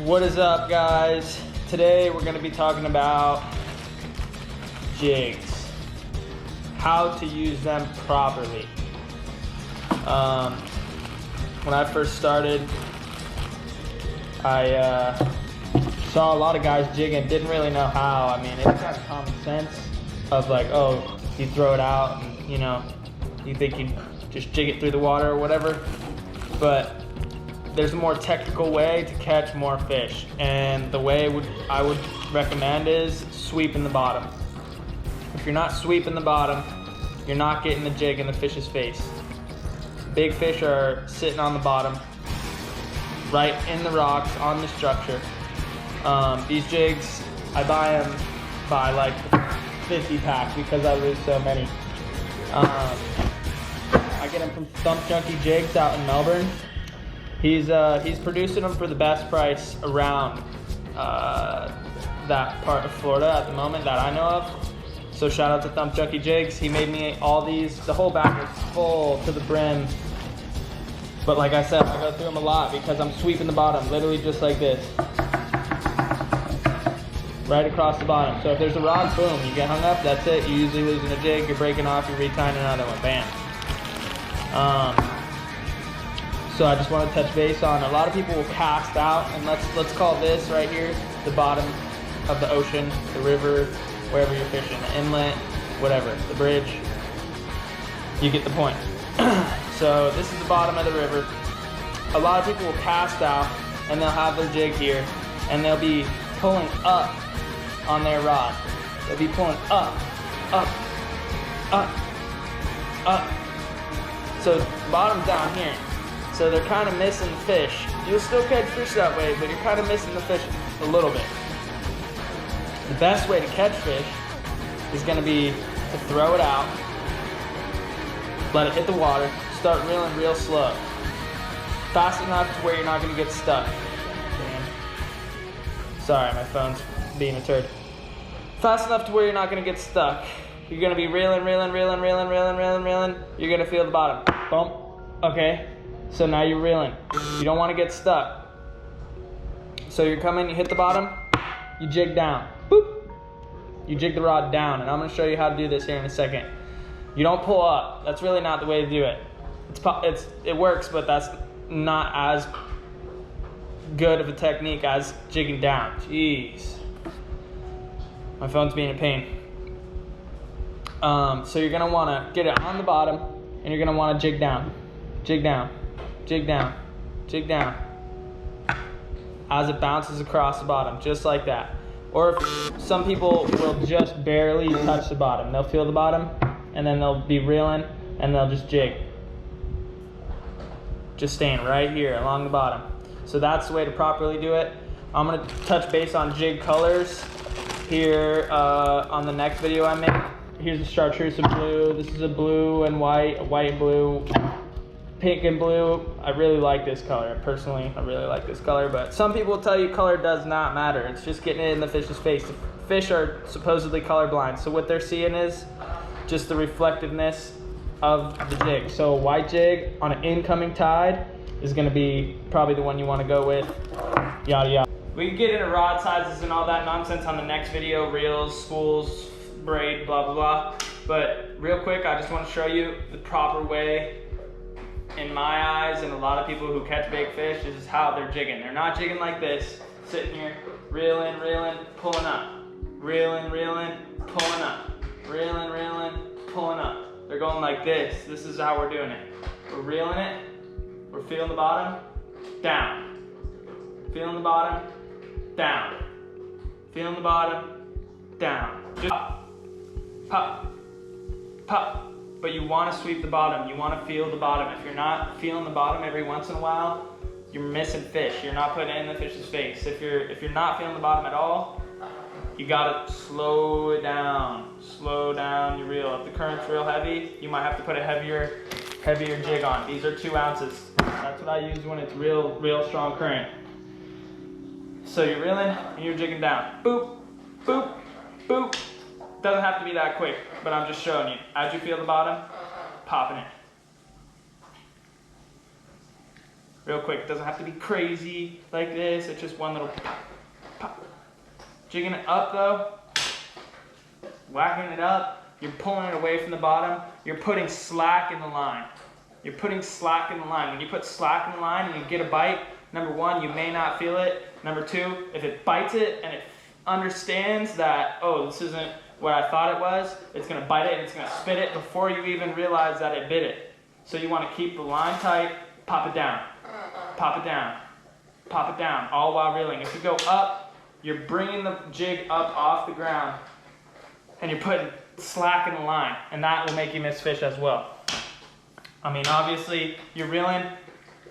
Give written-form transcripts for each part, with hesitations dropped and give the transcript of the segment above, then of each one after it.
What is up, guys? Today we're going to be talking about jigs, how to use them properly. When I first started, I saw a lot of guys jigging, didn't really know how. I mean, it's kind of common sense of like, oh, you throw it out and, you know, you think you just jig it through the water or whatever. But there's a more technical way to catch more fish, and the way I would recommend is sweeping the bottom. If you're not sweeping the bottom, you're not getting the jig in the fish's face. Big fish are sitting on the bottom, right in the rocks, on the structure. These jigs, I buy them by like 50 pack because I lose so many. I get them from Thump Junkie Jigs out in Melbourne. He's producing them for the best price around that part of Florida at the moment that I know of. So shout out to Thump Junkie Jigs. He made me all these. The whole bag is full to the brim. But like I said, I go through them a lot because I'm sweeping the bottom, literally just like this. Right across the bottom. So if there's a rod, boom, you get hung up, that's it. You're usually losing a jig, you're breaking off, you're retying another one, bam. So I just want to touch base on, a lot of people will cast out, and let's call this right here the bottom of the ocean, the river, wherever you're fishing, the inlet, whatever, the bridge. You get the point. So this is the bottom of the river. A lot of people will cast out, and they'll have their jig here, and they'll be pulling up on their rod. They'll be pulling up, up, up, up. So the bottom's down here. So they're kind of missing the fish. You'll still catch fish that way, but you're kind of missing the fish a little bit. The best way to catch fish is going to be to throw it out, let it hit the water, start reeling real slow. Fast enough to where you're not going to get stuck. Sorry, my phone's being a turd. Fast enough to where you're not going to get stuck. You're going to be reeling, reeling, reeling, reeling, reeling, reeling, reeling. You're going to feel the bottom. Boom. Okay. So now you're reeling. You don't want to get stuck. So you're coming, you hit the bottom, you jig down. Boop. You jig the rod down, and I'm going to show you how to do this here in a second. You don't pull up. That's really not the way to do it. It works, but that's not as good of a technique as jigging down. Jeez. My phone's being a pain. So you're going to want to get it on the bottom, and you're going to want to jig down. Jig down. Jig down, jig down, as it bounces across the bottom, just like that. Or if some people will just barely touch the bottom. They'll feel the bottom, and then they'll be reeling, and they'll just jig. Just staying right here along the bottom. So that's the way to properly do it. I'm gonna touch base on jig colors here on the next video I make. Here's a chartreuse blue. This is a blue and white, white and blue. Pink and blue. I really like this color. Personally, I really like this color, but some people will tell you color does not matter. It's just getting it in the fish's face. The fish are supposedly colorblind, so what they're seeing is just the reflectiveness of the jig. So a white jig on an incoming tide is gonna be probably the one you wanna go with, yada yada. We can get into rod sizes and all that nonsense on the next video, reels, spools, braid, blah, blah, blah. But real quick, I just wanna show you the proper way, in my eyes, and a lot of people who catch big fish, this is how they're jigging. They're not jigging like this, sitting here, reeling, reeling, pulling up. Reeling, reeling, pulling up. Reeling, reeling, pulling up. They're going like this. This is how we're doing it. We're reeling it, we're feeling the bottom, down. Feeling the bottom, down. Feeling the bottom, down. Just pop, pop, pop. But you want to sweep the bottom. You want to feel the bottom. If you're not feeling the bottom every once in a while, you're missing fish. You're not putting it in the fish's face. If you're not feeling the bottom at all, you gotta slow it down. Slow down your reel. If the current's real heavy, you might have to put a heavier jig on. These are 2 ounces. That's what I use when it's real strong current. So you're reeling and you're jigging down. Boop, boop, boop. Doesn't have to be that quick, but I'm just showing you. As you feel the bottom, popping it. real quick. It doesn't have to be crazy like this. It's just one little pop, pop. Jigging it up though, whacking it up, you're pulling it away from the bottom. You're putting slack in the line. You're putting slack in the line. When you put slack in the line and you get a bite, number one, you may not feel it. Number two, if it bites it and it understands that, oh, this isn't what I thought it was, it's gonna bite it and it's gonna spit it before you even realize that it bit it. So you wanna keep the line tight, pop it down, pop it down, pop it down, all while reeling. If you go up, you're bringing the jig up off the ground and you're putting slack in the line, and that will make you miss fish as well. I mean, obviously, you're reeling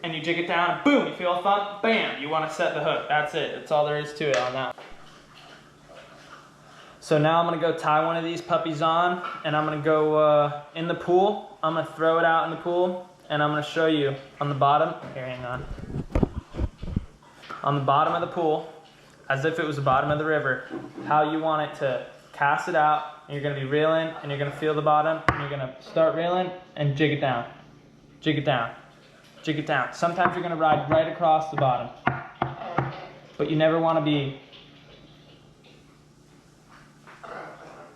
and you jig it down, boom, you feel a thump, bam, you want to set the hook. That's it. That's all there is to it on that. So now I'm going to go tie one of these puppies on, and I'm going to go in the pool. I'm going to throw it out in the pool, and I'm going to show you on the bottom. Here, hang on. On the bottom of the pool, as if it was the bottom of the river, how you want it to cast it out. And you're going to be reeling, and you're going to feel the bottom, and you're going to start reeling and jig it down. Jig it down. Jig it down. Sometimes you're going to ride right across the bottom. But you never want to be,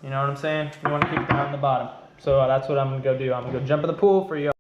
you know what I'm saying? You want to keep it down on the bottom. So that's what I'm going to go do. I'm going to go jump in the pool for you.